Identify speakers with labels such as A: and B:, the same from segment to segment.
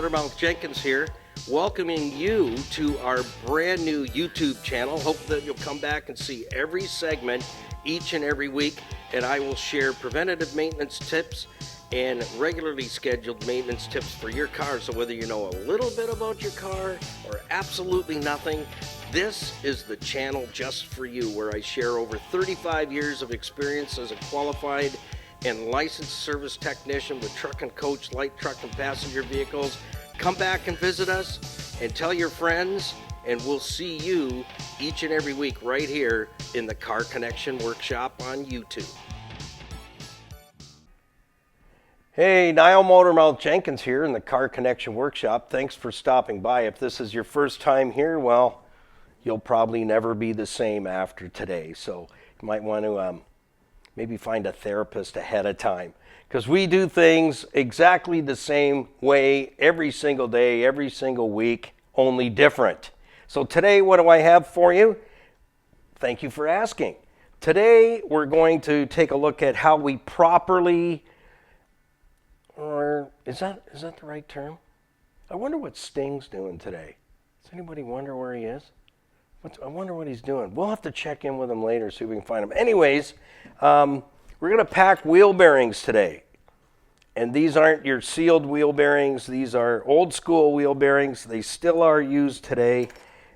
A: Motormouth Jenkins here, welcoming you to our brand new YouTube channel. Hope that you'll come back and see every segment each and every week, and I will share preventative maintenance tips and regularly scheduled maintenance tips for your car. So whether you know a little bit about your car or absolutely nothing, this is the channel just for you, where I share over 35 years of experience as a qualified and licensed service technician with truck and coach, light truck and passenger vehicles. Come back and visit us and tell your friends, and we'll see you each and every week right here in the Car Connection Workshop on YouTube. Hey, Niall Motormouth Jenkins here in the Car Connection Workshop. Thanks for stopping by. If this is your first time here, well, you'll probably never be the same after today. So you might want to maybe find a therapist ahead of time, because we do things exactly the same way every single day, every single week, only different. So today, what do I have for you? Thank you for asking. Today, we're going to take a look at how we properly, or is that the right term? I wonder what Sting's doing today. Does anybody wonder where he is? I wonder what he's doing. We'll have to check in with him later, see if we can find him. Anyways, we're going to pack wheel bearings today. And these aren't your sealed wheel bearings. These are old school wheel bearings. They still are used today.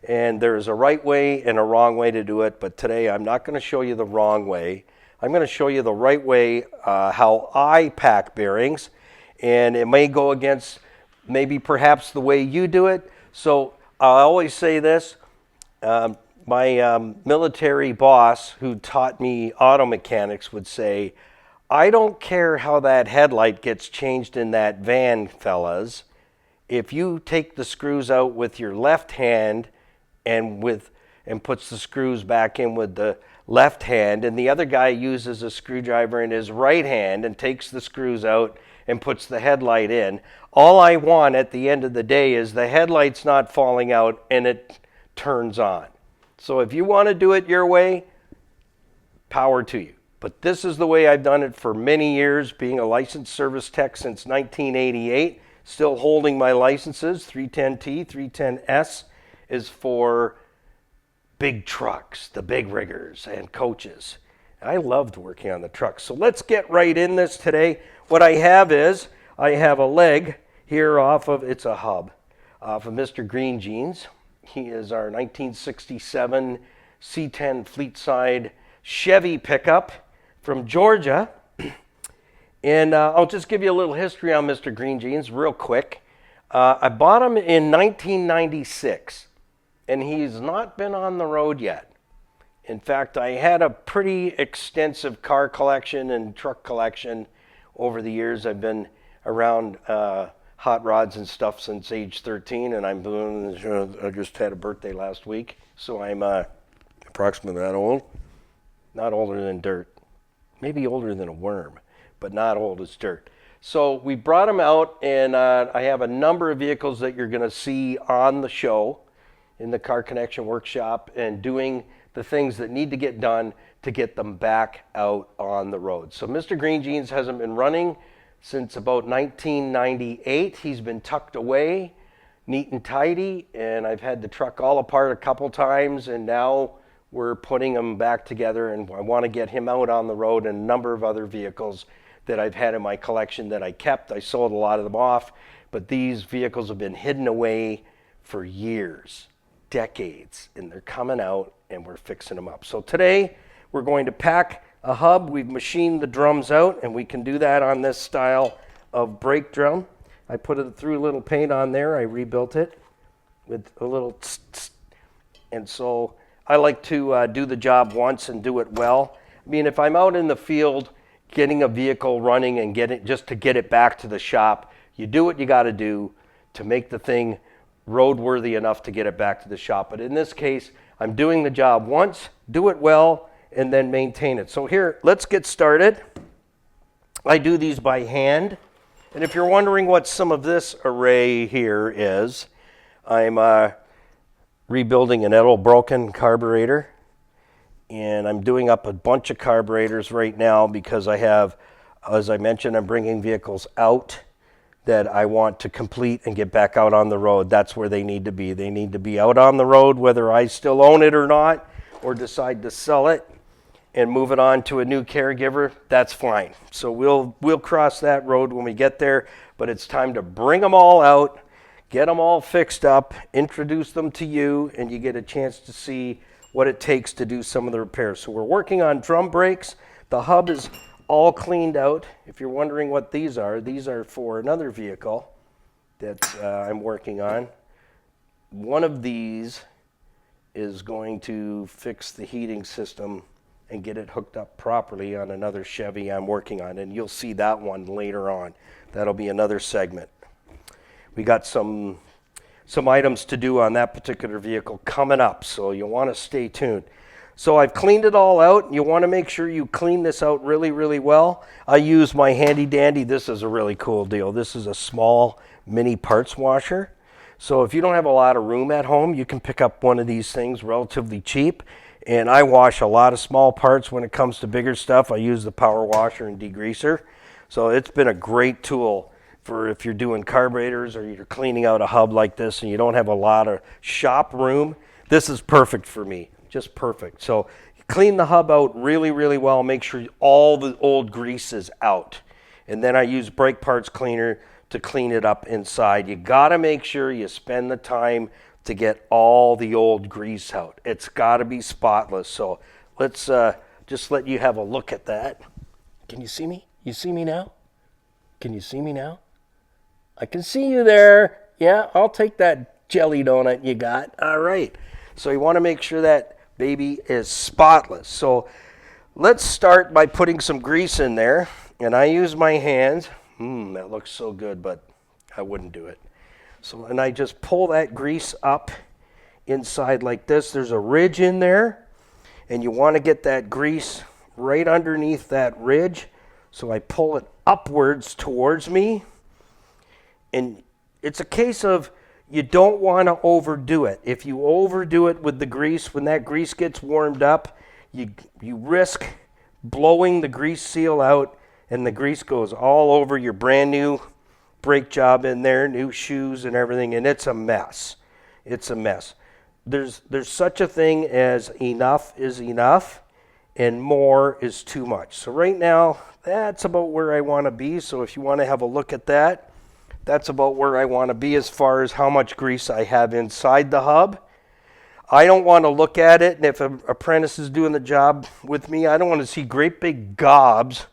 A: And there's a right way and a wrong way to do it. But today I'm not going to show you the wrong way. I'm going to show you the right way, how I pack bearings. And it may go against maybe perhaps the way you do it. So I always say this. My military boss, who taught me auto mechanics, would say, I don't care how that headlight gets changed in that van, fellas. If you take the screws out with your left hand and puts the screws back in with the left hand, and the other guy uses a screwdriver in his right hand and takes the screws out and puts the headlight in, all I want at the end of the day is the headlight's not falling out and it turns on. So if you want to do it your way, power to you. But this is the way I've done it for many years, being a licensed service tech since 1988, still holding my licenses. 310T, 310S is for big trucks, the big riggers and coaches. I loved working on the trucks. So let's get right in this today. What I have is, I have a leg here it's a hub, off of Mr. Green Jeans. He is our 1967 C10 Fleetside Chevy pickup from Georgia. And I'll just give you a little history on Mr. Green Jeans real quick. I bought him in 1996, and he's not been on the road yet. In fact, I had a pretty extensive car collection and truck collection over the years. I've been around hot rods and stuff since age 13, and I just had a birthday last week, so I'm approximately that old. Not older than dirt. Maybe older than a worm, but not old as dirt. So we brought them out, and I have a number of vehicles that you're going to see on the show in the Car Connection Workshop, and doing the things that need to get done to get them back out on the road. So Mr. Green Jeans hasn't been running since about 1998. He's been tucked away, neat and tidy, and I've had the truck all apart a couple times, and now we're putting him back together, and I want to get him out on the road, and a number of other vehicles that I've had in my collection that I kept. I sold a lot of them off, but these vehicles have been hidden away for years, decades, and they're coming out, and we're fixing them up. So today, we're going to pack a hub. We've machined the drums out, and we can do that on this style of brake drum. I put it through a little paint on there. I rebuilt it with a little tss. And so I like to do the job once and do it well. I mean, if I'm out in the field getting a vehicle running and just to get it back to the shop, you do what you got to do to make the thing roadworthy enough to get it back to the shop. But in this case, I'm doing the job once, do it well, and then maintain it. So here, let's get started. I do these by hand. And if you're wondering what some of this array here is, I'm rebuilding an old broken carburetor. And I'm doing up a bunch of carburetors right now because I have, as I mentioned, I'm bringing vehicles out that I want to complete and get back out on the road. That's where they need to be. They need to be out on the road, whether I still own it or not, or decide to sell it and move it on to a new caregiver. That's fine. So we'll cross that road when we get there, but it's time to bring them all out, get them all fixed up, introduce them to you, and you get a chance to see what it takes to do some of the repairs. So we're working on drum brakes. The hub is all cleaned out. If you're wondering what these are for another vehicle that I'm working on. One of these is going to fix the heating system and get it hooked up properly on another Chevy I'm working on, and you'll see that one later on. That'll be another segment. We got some items to do on that particular vehicle coming up, so you'll want to stay tuned. So I've cleaned it all out. You want to make sure you clean this out really, really well. I use my handy dandy. This is a really cool deal. This is a small mini parts washer. So if you don't have a lot of room at home, you can pick up one of these things relatively cheap. And I wash a lot of small parts. When it comes to bigger stuff, I use the power washer and degreaser. So it's been a great tool for if you're doing carburetors or you're cleaning out a hub like this and you don't have a lot of shop room. This is perfect for me. Just perfect. So clean the hub out really, really well. Make sure all the old grease is out. And then I use brake parts cleaner to clean it up inside. You got to make sure you spend the time to get all the old grease out. It's got to be spotless. So let's just let you have a look at that. Can you see me? You see me now? Can you see me now? I can see you there. Yeah, I'll take that jelly donut you got. All right. So you want to make sure that baby is spotless. So let's start by putting some grease in there. And I use my hands. That looks so good, but I wouldn't do it. So, and I just pull that grease up inside like this. There's a ridge in there, and you want to get that grease right underneath that ridge. So I pull it upwards towards me. And it's a case of you don't want to overdo it. If you overdo it with the grease, when that grease gets warmed up, you risk blowing the grease seal out, and the grease goes all over your brand new brake job in there, new shoes and everything, and it's a mess. It's a mess. There's such a thing as enough is enough, and more is too much. So right now, that's about where I want to be. So if you want to have a look at that, that's about where I want to be as far as how much grease I have inside the hub. I don't want to look at it, and if an apprentice is doing the job with me, I don't want to see great big gobs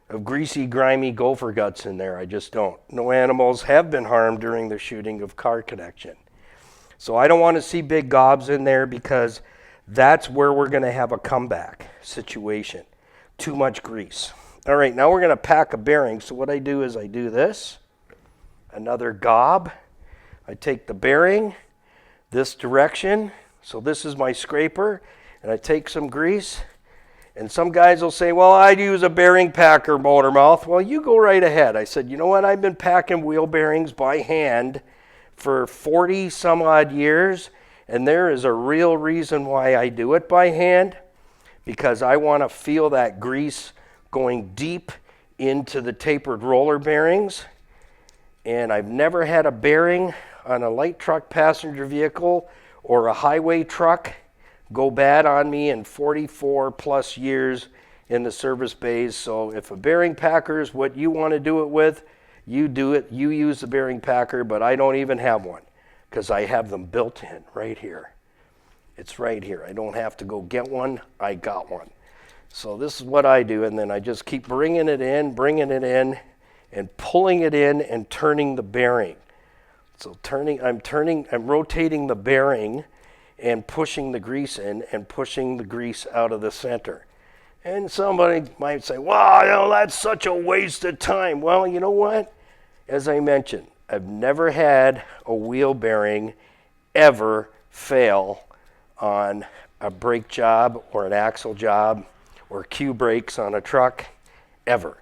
A: of greasy, grimy gopher guts in there. I just don't. No animals have been harmed during the shooting of Car Connection. So I don't want to see big gobs in there because that's where we're going to have a comeback situation. Too much grease. All right, now we're going to pack a bearing. So what I do is I do this. Another gob. I take the bearing this direction. So this is my scraper, and I take some grease. And some guys will say, well, I'd use a bearing packer, motor mouth. Well, you go right ahead. I said, you know what? I've been packing wheel bearings by hand for 40 some odd years, and there is a real reason why I do it by hand, because I want to feel that grease going deep into the tapered roller bearings. And I've never had a bearing on a light truck passenger vehicle or a highway truck go bad on me in 44 plus years in the service bays. So if a bearing packer is what you want to do it with, you do it. You use the bearing packer, but I don't even have one because I have them built in right here. It's right here. I don't have to go get one. I got one. So this is what I do, and then I just keep bringing it in, and pulling it in and turning the bearing. So I'm rotating the bearing and pushing the grease in and pushing the grease out of the center. And somebody might say, wow, that's such a waste of time. Well, you know what? As I mentioned, I've never had a wheel bearing ever fail on a brake job or an axle job or Q brakes on a truck, ever.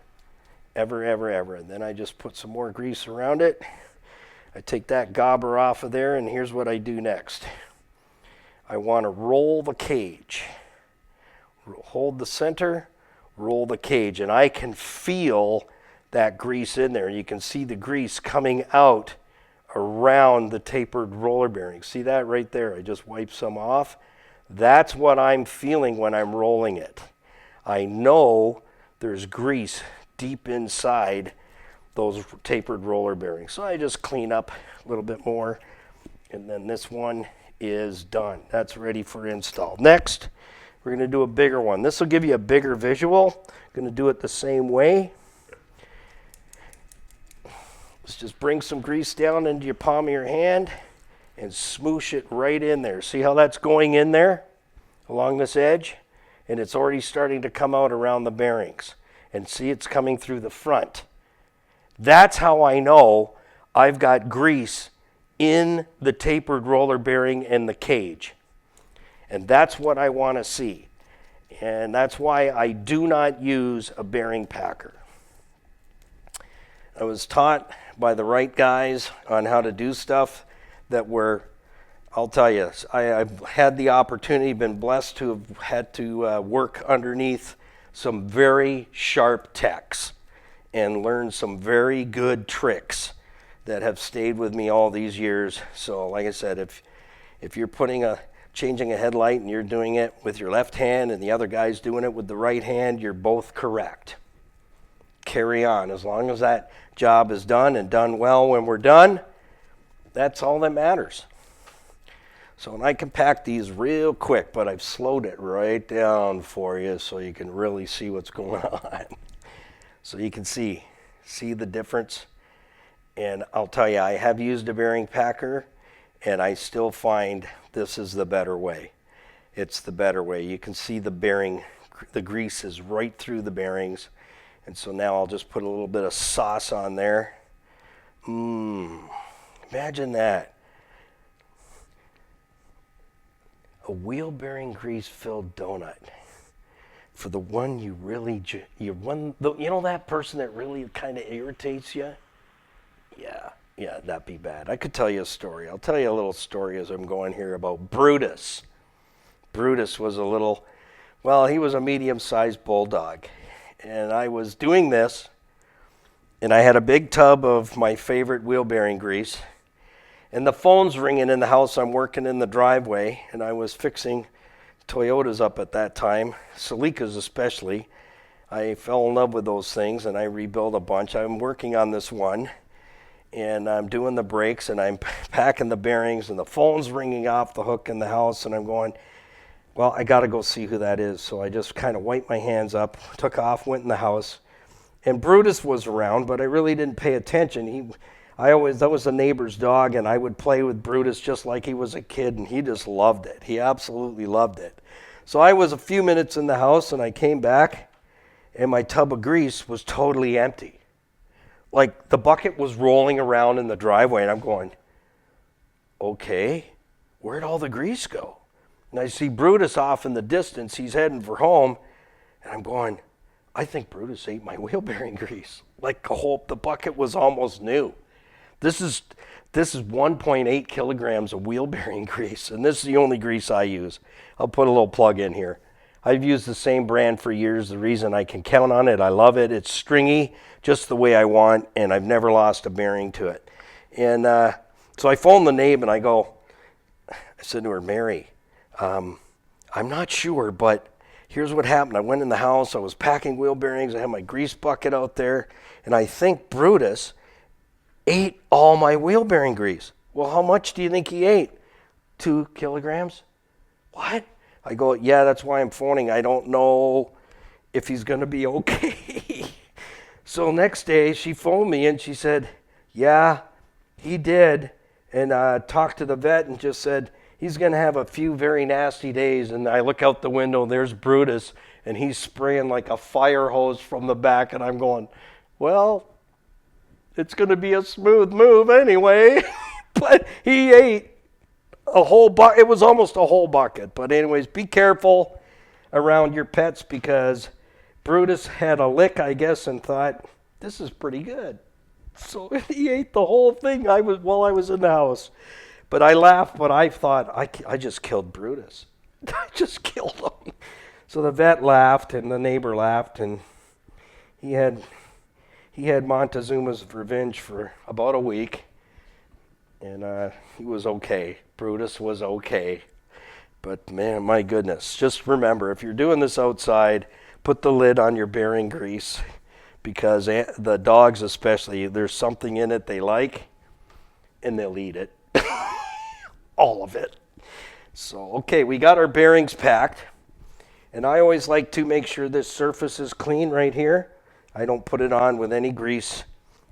A: Ever, ever, ever. And then I just put some more grease around it. I take that gobber off of there, and here's what I do next. I want to roll the cage. Hold the center, roll the cage, and I can feel that grease in there. You can see the grease coming out around the tapered roller bearing. See that right there? I just wiped some off. That's what I'm feeling when I'm rolling it. I know there's grease deep inside those tapered roller bearings. So I just clean up a little bit more, and then this one is done. That's ready for install. Next, we're going to do a bigger one. This will give you a bigger visual. I'm going to do it the same way. Let's just bring some grease down into your palm of your hand and smoosh it right in there. See how that's going in there along this edge? And it's already starting to come out around the bearings. And see, it's coming through the front. That's how I know I've got grease in the tapered roller bearing and the cage. And that's what I want to see. And that's why I do not use a bearing packer. I was taught by the right guys on how to do stuff that were, I'll tell you, I've had the opportunity, been blessed to have had to work underneath some very sharp techs and learn some very good tricks that have stayed with me all these years. So like I said, if you're changing a headlight and you're doing it with your left hand and the other guy's doing it with the right hand, you're both correct. Carry on. As long as that job is done and done well when we're done, that's all that matters. So, and I can pack these real quick, but I've slowed it right down for you so you can really see what's going on. So you can see the difference. And I'll tell you, I have used a bearing packer, and I still find this is the better way. It's the better way. You can see the bearing, the grease is right through the bearings. And so now I'll just put a little bit of sauce on there. Imagine that. A wheel bearing grease filled donut for the one you really, you know that person that really kind of irritates you? Yeah, that'd be bad. I could tell you a story. I'll tell you a little story as I'm going here about Brutus. Brutus was he was a medium-sized bulldog. And I was doing this, and I had a big tub of my favorite wheel bearing grease. And the phone's ringing in the house. I'm working in the driveway, and I was fixing Toyotas up at that time, Celicas especially. I fell in love with those things, and I rebuilt a bunch. I'm working on this one, and I'm doing the brakes, and I'm packing the bearings, and the phone's ringing off the hook in the house, and I'm going, well, I got to go see who that is. So I just kind of wiped my hands up, took off, went in the house, and Brutus was around, but I really didn't pay attention. That was the neighbor's dog, and I would play with Brutus just like he was a kid, and he just loved it. He absolutely loved it. So I was a few minutes in the house, and I came back, and my tub of grease was totally empty. Like the bucket was rolling around in the driveway, and I'm going, okay, where'd all the grease go? And I see Brutus off in the distance. He's heading for home, and I'm going, I think Brutus ate my wheel bearing grease. Like the bucket was almost new. This is 1.8 kilograms of wheel bearing grease, and this is the only grease I use. I'll put a little plug in here. I've used the same brand for years. The reason I can count on it, I love it. It's stringy, just the way I want, and I've never lost a bearing to it. And so I phoned the neighbor, and I said to her, Mary, I'm not sure, but here's what happened. I went in the house. I was packing wheel bearings. I had my grease bucket out there, and I think Brutus ate all my wheel bearing grease. Well, how much do you think he ate? 2 kilograms? What? I go, yeah, that's why I'm phoning. I don't know if he's going to be okay. So next day, she phoned me, and she said, yeah, he did, and talked to the vet and just said, he's going to have a few very nasty days. And I look out the window, there's Brutus, and he's spraying like a fire hose from the back, and I'm going, well, it's going to be a smooth move anyway. But he ate a whole bucket. It was almost a whole bucket. But anyways, be careful around your pets, because Brutus had a lick, I guess, and thought, this is pretty good. So he ate the whole thing while I was in the house. But I laughed, but I thought, I just killed Brutus. I just killed him. So the vet laughed, and the neighbor laughed, and he he had Montezuma's Revenge for about a week, and he was okay. Brutus was okay. But man, my goodness, just remember, if you're doing this outside, put the lid on your bearing grease, because the dogs especially, there's something in it they like, and they'll eat it. All of it. So, okay, we got our bearings packed, and I always like to make sure this surface is clean right here. I don't put it on with any grease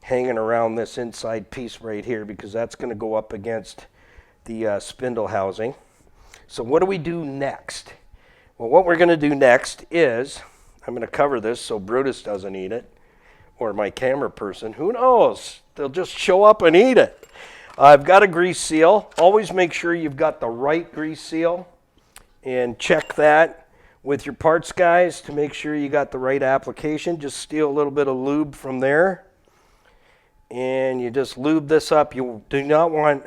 A: hanging around this inside piece right here, because that's going to go up against the spindle housing. So what do we do next? Well, what we're going to do next is, I'm going to cover this so Brutus doesn't eat it, or my camera person. Who knows? They'll just show up and eat it. I've got a grease seal. Always make sure you've got the right grease seal, and check that with your parts guys to make sure you got the right application. Just steal a little bit of lube from there, and you just lube this up. You do not want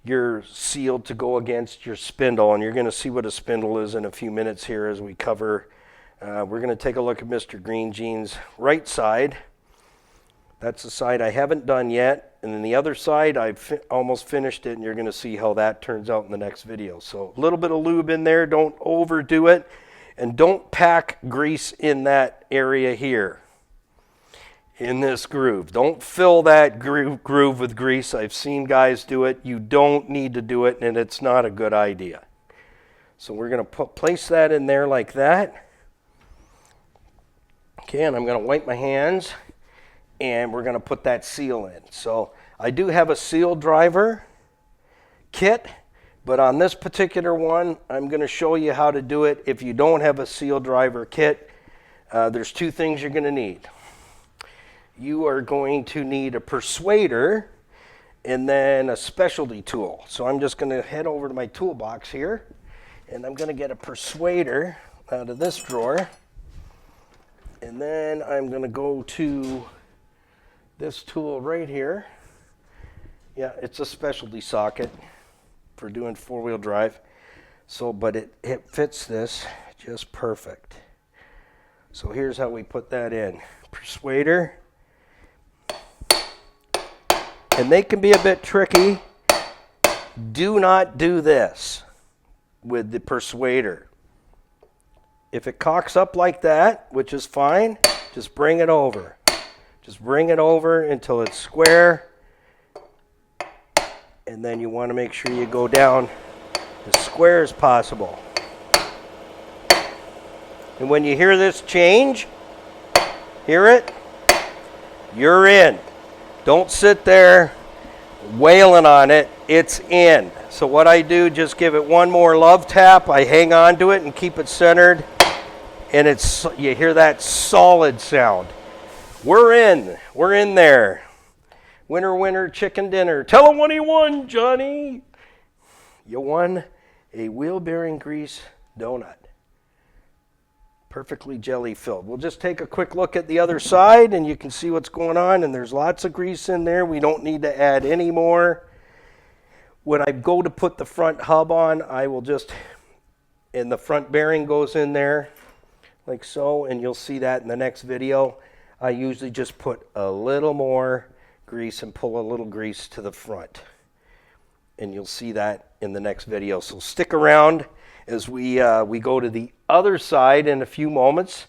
A: your seal to go against your spindle, and you're going to see what a spindle is in a few minutes here as we cover. We're going to take a look at Mr. Green Jean's right side. That's the side I haven't done yet, and then the other side I've almost finished it, and you're going to see how that turns out in the next video. So a little bit of lube in there, don't overdo it, and don't pack grease in that area here, in this groove. Don't fill that groove with grease. I've seen guys do it. You don't need to do it, and it's not a good idea. So we're going to place that in there like that. Okay, and I'm going to wipe my hands, and we're going to put that seal in. So I do have a seal driver kit, but on this particular one, I'm going to show you how to do it. If you don't have a seal driver kit, there's two things you're going to need. You are going to need a persuader and then a specialty tool. So I'm just going to head over to my toolbox here, and I'm going to get a persuader out of this drawer. And then I'm going to go to this tool right here. Yeah, it's a specialty socket for doing four-wheel drive. So, but it fits this just perfect. So here's how we put that in. Persuader. And they can be a bit tricky. Do not do this with the persuader. If it cocks up like that, which is fine, just bring it over. Just bring it over until it's square. And then you want to make sure you go down as square as possible. And when you hear this change, hear it? You're in. Don't sit there wailing on it. It's in. So what I do, just give it one more love tap. I hang on to it and keep it centered. And it's, you hear that solid sound. We're in. We're in there. Winner, winner, chicken dinner. Tell them what he won, Johnny. You won a wheel bearing grease donut. Perfectly jelly filled. We'll just take a quick look at the other side, and you can see what's going on. And there's lots of grease in there. We don't need to add any more. When I go to put the front hub on, I will just, and the front bearing goes in there like so, and you'll see that in the next video. I usually just put a little more grease and pull a little grease to the front, and you'll see that in the next video. So stick around as we go to the other side in a few moments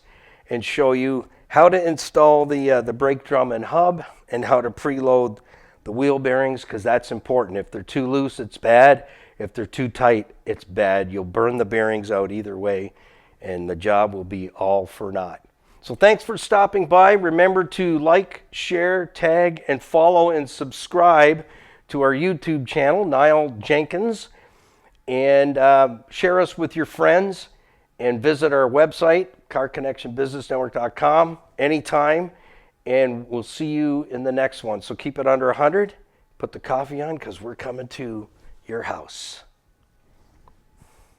A: and show you how to install the brake drum and hub, and how to preload the wheel bearings, because that's important. If they're too loose, it's bad. If they're too tight, it's bad. You'll burn the bearings out either way, and the job will be all for naught. So thanks for stopping by. Remember to like, share, tag, and follow and subscribe to our YouTube channel, Niall Jenkins. And share us with your friends, and visit our website, carconnectionbusinessnetwork.com, anytime. And we'll see you in the next one. So keep it under 100. Put the coffee on, because we're coming to your house.